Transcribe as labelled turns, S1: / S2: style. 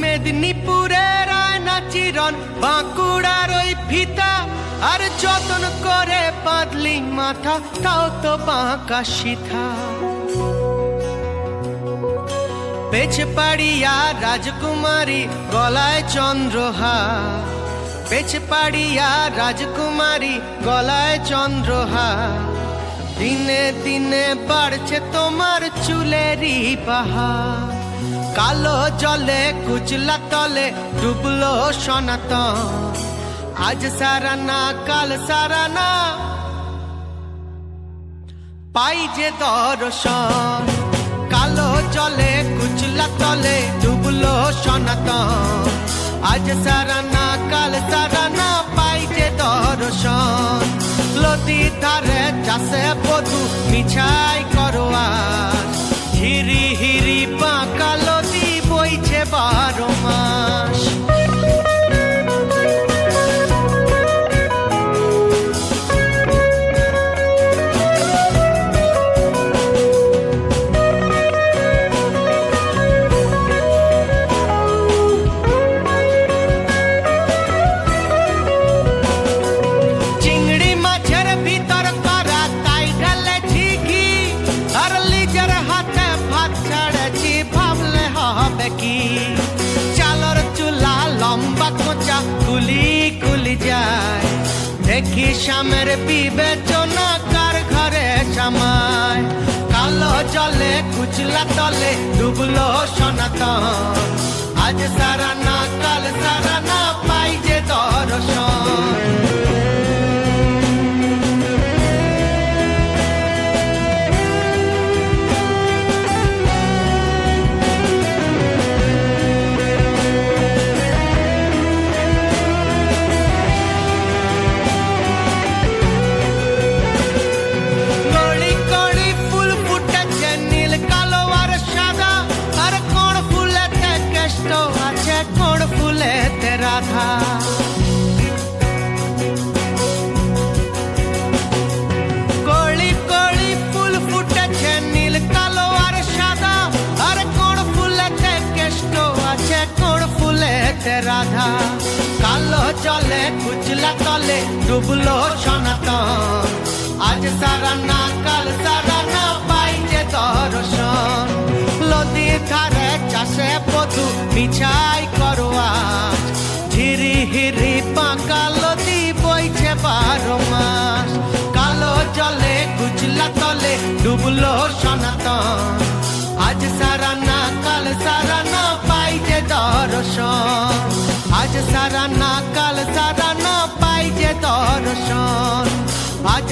S1: মেদিনীপুরের আয়না চিরন বাঁকুড়ার ওই ফিতা, আর যতন করে বাঁধলি মাথা তাও তো বাঁকা সিথা। পেছে পাড়িয়া রাজকুমারী গলায় চন্দ্রহার, পেছে পাড়িয়া রাজকুমারী গলায় চন্দ্রহার। দিনে দিনে বাড়ছে তোমার চুলেরই বাহার। কালো জলে কুচলা তলে ডুবলো সনাতন, আজ সারা না কাল সারা না পাই যে দর্শন। কালো জলে কুচলা তলে ডুবলো সনাতন, আজ সারা না কাল সারা না পাই যে দর্শন। নদীর ধারে চাষে বধু মিছাই করো আজ, হিরি হিরি বাঁকা নদী বইছে 12 মাস। চিংড়ি মাছের ভিতর করা তাই ঢালেছি ঘি, আর লিজার হাতে ভাত ছাড়েছি ভাবলে হবে কি। চালর চুলা লম্বা কোঁচা কুলি কুলি যায়, দেখি স্বামের বিবেচনা কার ঘরে জামায়। কালো জলে কুচলা তলে ডুবলো সনাতন, আজ সারা না কাল সারা না পাই যে দর্শন। কোন ফুলেতে রাধা, কলি কলি ফুল ফুটেছে নীল কালো আর সাদা, আর কোন ফুলেতে কেষ্ট আছে কোন ফুলেতে রাধা। কালো জলে কুচলা তলে ডুবলো সনাতন, আজ সারা না কাল সারা না পাই যে দর্শন। নদীর ধারে চাষে বধু মিছাই করো আজ, ঝিরি হিরি বাঁকা নদী বইছে 12 মাস। কালো জলে কুচলা তলে ডুবলো সনাতন, আজ সারা না কাল সারা না পাই যে দর্শন। আজ সারা না কাল সারা না পাই যে দর্শন, আজ